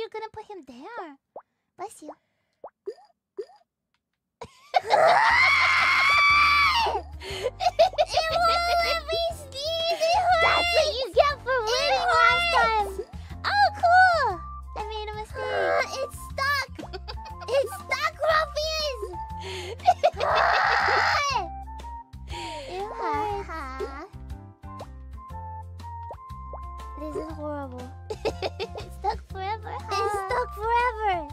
you're gonna put him there. Bless you. It won't let me sneeze. That's what you get for winning last time. Oh, cool. I made a mistake. It's stuck. It's stuck, Ruffians. It hurts. This is horrible. It's stuck forever. It's stuck forever.